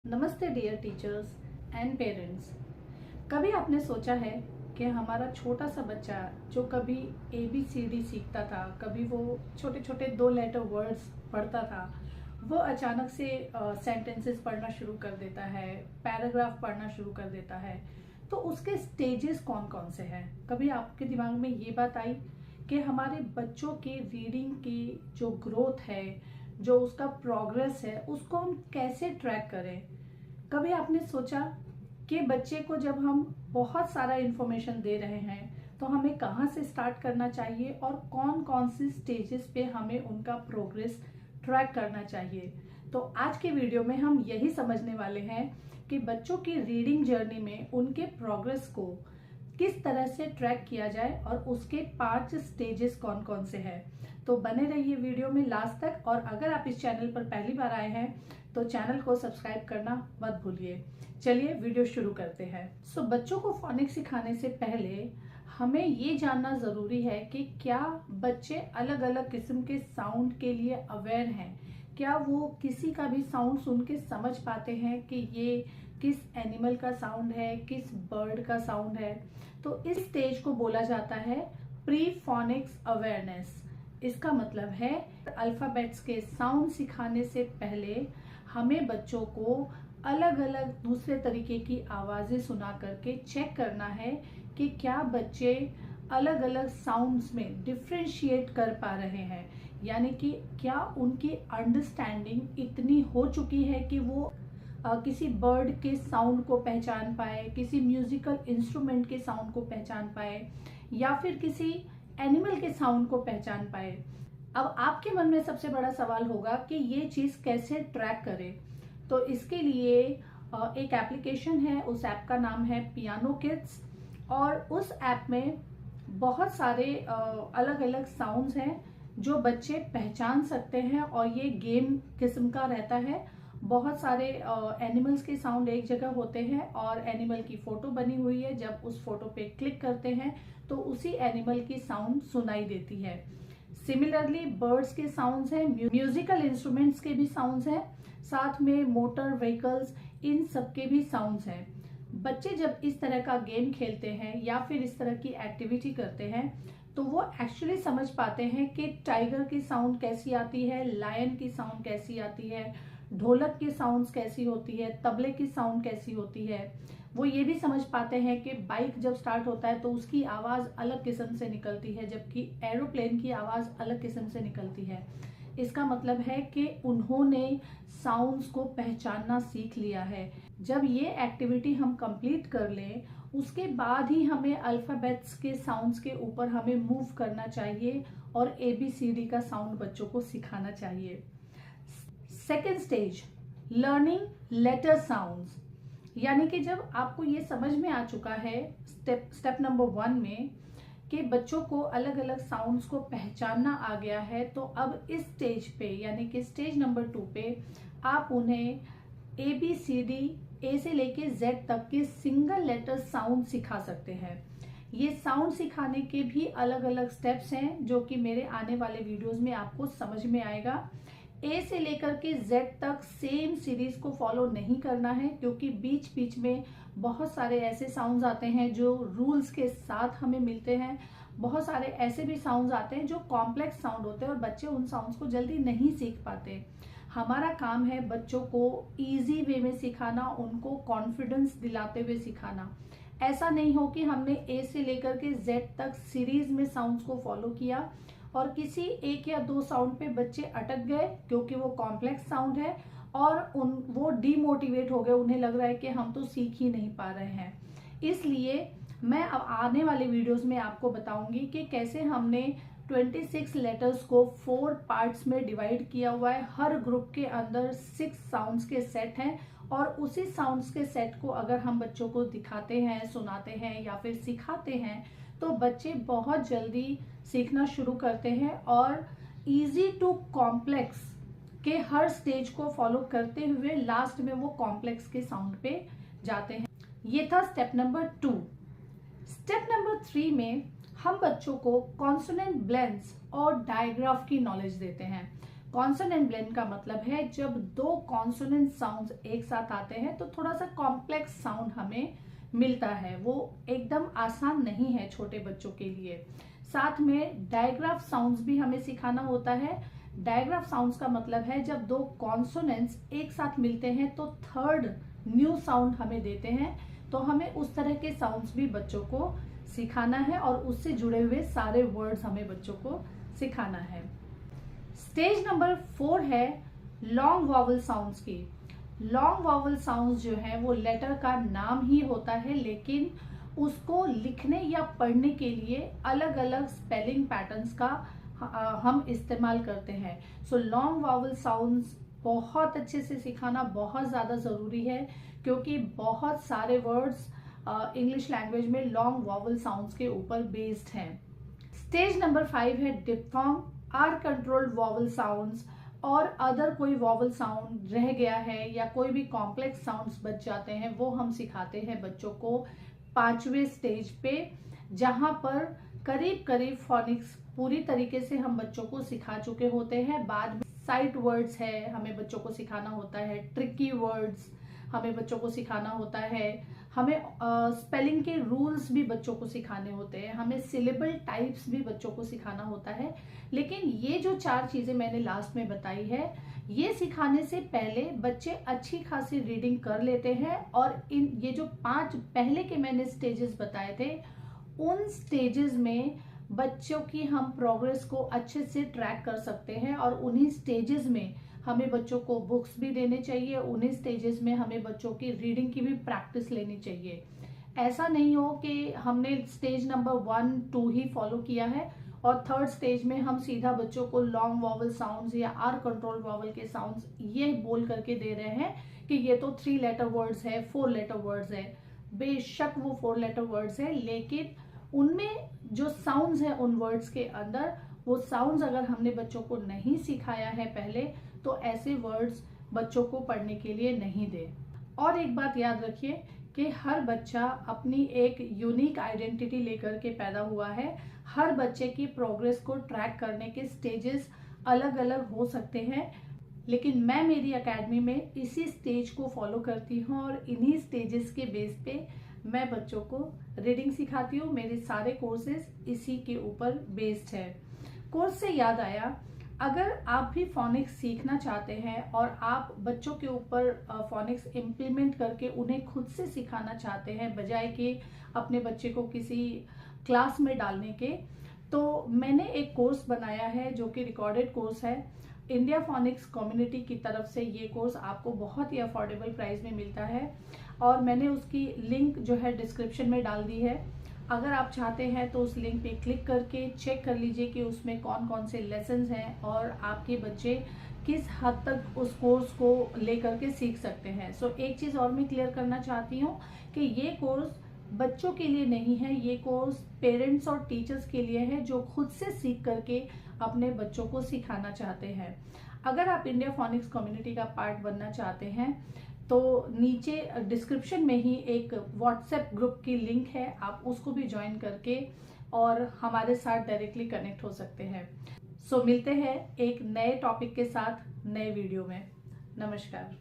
नमस्ते dear teachers and parents. कभी आपने सोचा है कि हमारा छोटा सा बच्चा जो कभी ABCD सीखता था, कभी वो छोटे छोटे 2 लेटर वर्ड्स पढ़ता था, वो अचानक से सेंटेंसेस पढ़ना शुरू कर देता है, पैराग्राफ पढ़ना शुरू कर देता है। तो उसके स्टेजेस कौन कौन से हैं? कभी आपके दिमाग में ये बात आई कि हमारे बच्चों के रीडिंग की जो ग्रोथ है, जो उसका प्रोग्रेस है, उसको हम कैसे ट्रैक करें? कभी आपने सोचा कि बच्चे को जब हम बहुत सारा इंफॉर्मेशन दे रहे हैं तो हमें कहाँ से स्टार्ट करना चाहिए और कौन कौन सी स्टेजेस पे हमें उनका प्रोग्रेस ट्रैक करना चाहिए? तो आज के वीडियो में हम यही समझने वाले हैं कि बच्चों की रीडिंग जर्नी में उनके प्रोग्रेस को किस तरह से ट्रैक किया जाए और उसके 5 स्टेजेस कौन कौन से हैं। तो बने रहिए वीडियो में लास्ट तक, और अगर आप इस चैनल पर पहली बार आए हैं तो चैनल को सब्सक्राइब करना मत भूलिए। चलिए वीडियो शुरू करते हैं। बच्चों को फोनिक्स सिखाने से पहले हमें ये जानना जरूरी है कि क्या बच्चे अलग अलग किस्म के साउंड के लिए अवेयर हैं, क्या वो किसी का भी साउंड सुन के समझ पाते हैं कि ये किस एनिमल का साउंड है, किस बर्ड का साउंड है। तो इस स्टेज को बोला जाता है प्री फोनिक्स अवेयरनेस। इसका मतलब है अल्फाबेट्स के साउंड सिखाने से पहले हमें बच्चों को अलग अलग दूसरे तरीके की आवाजें सुना करके चेक करना है कि क्या बच्चे अलग अलग साउंड्स में डिफ्रेंशिएट कर पा रहे हैं, यानी कि क्या उनकी अंडरस्टैंडिंग इतनी हो चुकी है कि वो किसी बर्ड के साउंड को पहचान पाए, किसी म्यूजिकल इंस्ट्रूमेंट के साउंड को पहचान पाए, या फिर किसी एनिमल के साउंड को पहचान पाए। अब आपके मन में सबसे बड़ा सवाल होगा कि ये चीज कैसे ट्रैक करें। तो इसके लिए एक एप्लीकेशन है, उस ऐप का नाम है पियानो किड्स, और उस ऐप में बहुत सारे अलग अलग साउंड्स हैं जो बच्चे पहचान सकते हैं, और ये गेम किस्म का रहता है। बहुत सारे एनिमल्स के साउंड एक जगह होते हैं और एनिमल की फोटो बनी हुई है। जब उस फोटो पे क्लिक करते हैं तो उसी एनिमल की साउंड सुनाई देती है। सिमिलरली बर्ड्स के साउंड्स हैं, म्यूजिकल इंस्ट्रूमेंट्स के भी साउंड्स हैं, साथ में मोटर व्हीकल्स, इन सब के भी साउंड्स हैं। बच्चे जब इस तरह का गेम खेलते हैं या फिर इस तरह की एक्टिविटी करते हैं तो वो एक्चुअली समझ पाते हैं कि टाइगर की साउंड कैसी आती है, लायन की साउंड कैसी आती है, ढोलक की साउंड्स कैसी होती है, तबले की साउंड कैसी होती है। वो ये भी समझ पाते हैं कि बाइक जब स्टार्ट होता है तो उसकी आवाज अलग किस्म से निकलती है, जबकि एरोप्लेन की आवाज अलग किस्म से निकलती है। इसका मतलब है कि उन्होंने साउंड्स को पहचानना सीख लिया है। जब ये एक्टिविटी हम कंप्लीट कर लें उसके बाद ही हमें अल्फाबेट्स के साउंड्स के ऊपर हमें मूव करना चाहिए और ABCD का साउंड बच्चों को सिखाना चाहिए। Second stage, learning letter sounds, यानी कि जब आपको ये समझ में आ चुका है स्टेप नंबर 1 में कि बच्चों को अलग अलग साउंड्स को पहचानना आ गया है, तो अब इस स्टेज पे यानी कि स्टेज नंबर 2 पे आप उन्हें ABCD A से लेके Z तक के सिंगल लेटर साउंड सिखा सकते हैं। ये साउंड सिखाने के भी अलग अलग स्टेप्स हैं जो कि मेरे आने वाले वीडियोस में आपको समझ में आएगा। A से लेकर के Z तक सेम सीरीज को फॉलो नहीं करना है, क्योंकि बीच बीच में बहुत सारे ऐसे साउंड्स आते हैं जो रूल्स के साथ हमें मिलते हैं। बहुत सारे ऐसे भी साउंड्स आते हैं जो कॉम्प्लेक्स साउंड होते हैं और बच्चे उन साउंड्स को जल्दी नहीं सीख पाते। हमारा काम है बच्चों को इजी वे में सिखाना, उनको कॉन्फिडेंस दिलाते हुए सिखाना। ऐसा नहीं हो कि हमने A से लेकर के Z तक सीरीज में साउंड्स को फॉलो किया और किसी एक या दो साउंड पे बच्चे अटक गए क्योंकि वो कॉम्प्लेक्स साउंड है, और वो डीमोटिवेट हो गए, उन्हें लग रहा है कि हम तो सीख ही नहीं पा रहे हैं। इसलिए मैं अब आने वाले वीडियोस में आपको बताऊंगी कि कैसे हमने 26 लेटर्स को 4 पार्ट्स में डिवाइड किया हुआ है। हर ग्रुप के अंदर 6 साउंड्स के सेट हैं, और उसी साउंड्स के सेट को अगर हम बच्चों को दिखाते हैं, सुनाते हैं या फिर सिखाते हैं तो बच्चे बहुत जल्दी सीखना शुरू करते हैं और इजी टू कॉम्प्लेक्स के हर स्टेज को फॉलो करते हुए लास्ट में वो कॉम्प्लेक्स के साउंड पे जाते हैं। ये था स्टेप नंबर 2। स्टेप नंबर 3 में हम बच्चों को कॉन्सोनेंट ब्लेंड्स और डायग्राफ की नॉलेज देते हैं। कॉन्सोनेंट ब्लेंड का मतलब है जब दो कॉन्सोनेंट साउंड्स एक साथ आते हैं तो थोड़ा सा कॉम्प्लेक्स साउंड हमें मिलता है, वो एकदम आसान नहीं है छोटे बच्चों के लिए। साथ में डायग्राफ साउंड्स भी हमें सिखाना होता है। डायग्राफ साउंड्स का मतलब है जब दो कॉन्सोनेंट्स एक साथ मिलते हैं तो थर्ड न्यू साउंड हमें देते हैं, तो हमें उस तरह के साउंड्स भी बच्चों को सिखाना है और उससे जुड़े हुए सारे वर्ड्स हमें बच्चों को सिखाना है। स्टेज नंबर 4 है लॉन्ग वॉवल साउंड्स की। लॉन्ग वॉवल साउंड्स जो है वो लेटर का नाम ही होता है, लेकिन उसको लिखने या पढ़ने के लिए अलग अलग स्पेलिंग पैटर्न्स का हम इस्तेमाल करते हैं। सो लॉन्ग वॉवल साउंड्स बहुत अच्छे से सिखाना बहुत ज़्यादा ज़रूरी है, क्योंकि बहुत सारे वर्ड्स इंग्लिश लैंग्वेज में लॉन्ग वॉवल साउंड्स के ऊपर बेस्ड हैं। स्टेज नंबर 5 है diphthong, R controlled vowel sounds, और अदर कोई वॉवल साउंड रह गया है या कोई भी कॉम्प्लेक्स साउंड्स बच जाते हैं वो हम सिखाते हैं बच्चों को 5वें स्टेज पे, जहां पर करीब करीब फोनिक्स पूरी तरीके से हम बच्चों को सिखा चुके होते हैं। बाद में साइट वर्ड्स है हमें बच्चों को सिखाना होता है, ट्रिकी वर्ड्स हमें बच्चों को सिखाना होता है, हमें स्पेलिंग के रूल्स भी बच्चों को सिखाने होते हैं, हमें सिलेबल टाइप्स भी बच्चों को सिखाना होता है। लेकिन ये जो 4 चीजें मैंने लास्ट में बताई है, ये सिखाने से पहले बच्चे अच्छी खासी रीडिंग कर लेते हैं, और ये जो 5 पहले के मैंने स्टेजेस बताए थे, उन स्टेजेस में बच्चों की हम प्रोग्रेस को अच्छे से ट्रैक कर सकते हैं। और उन्हीं स्टेजेस में हमें बच्चों को बुक्स भी देने चाहिए, उन्हीं स्टेजेस में हमें बच्चों की रीडिंग की भी प्रैक्टिस लेनी चाहिए। ऐसा नहीं हो कि हमने स्टेज नंबर 1, 2 ही फॉलो किया है और 3rd स्टेज में हम सीधा बच्चों को लॉन्ग वॉवल साउंड्स या आर कंट्रोल वॉवल के साउंड्स ये बोल करके दे रहे हैं कि ये तो 3 लेटर वर्ड्स है, 4 लेटर वर्ड्स है। बेशक वो 4 लेटर वर्ड्स है, लेकिन उनमें जो साउंड्स है उन वर्ड्स के अंदर, वो साउंड्स अगर हमने बच्चों को नहीं सिखाया है पहले, तो ऐसे वर्ड्स बच्चों को पढ़ने के लिए नहीं दे। और एक बात याद रखिए कि हर बच्चा अपनी एक यूनिक आइडेंटिटी लेकर के पैदा हुआ है। हर बच्चे की प्रोग्रेस को ट्रैक करने के स्टेजेस अलग अलग हो सकते हैं, लेकिन मैं मेरी एकेडमी में इसी स्टेज को फॉलो करती हूँ और इन्हीं स्टेजेस के बेस पे मैं बच्चों को रीडिंग सिखाती हूँ। मेरे सारे कोर्सेज इसी के ऊपर बेस्ड है। कोर्स से याद आया, अगर आप भी फोनिक्स सीखना चाहते हैं और आप बच्चों के ऊपर फोनिक्स इम्प्लीमेंट करके उन्हें खुद से सिखाना चाहते हैं बजाय कि अपने बच्चे को किसी क्लास में डालने के, तो मैंने एक कोर्स बनाया है जो कि रिकॉर्डेड कोर्स है। इंडिया फोनिक्स कम्युनिटी की तरफ से ये कोर्स आपको बहुत ही अफोर्डेबल प्राइस में मिलता है, और मैंने उसकी लिंक जो है डिस्क्रिप्शन में डाल दी है। अगर आप चाहते हैं तो उस लिंक पे क्लिक करके चेक कर लीजिए कि उसमें कौन कौन से लेसन्स हैं और आपके बच्चे किस हद तक उस कोर्स को लेकर के सीख सकते हैं। सो एक चीज़ और मैं क्लियर करना चाहती हूँ कि ये कोर्स बच्चों के लिए नहीं है, ये कोर्स पेरेंट्स और टीचर्स के लिए है जो खुद से सीख करके अपने बच्चों को सिखाना चाहते हैं। अगर आप इंडिया फोनिक्स कम्युनिटी का पार्ट बनना चाहते हैं तो नीचे डिस्क्रिप्शन में ही एक व्हाट्सएप ग्रुप की लिंक है, आप उसको भी ज्वाइन करके और हमारे साथ डायरेक्टली कनेक्ट हो सकते हैं। सो मिलते हैं एक नए टॉपिक के साथ नए वीडियो में। नमस्कार।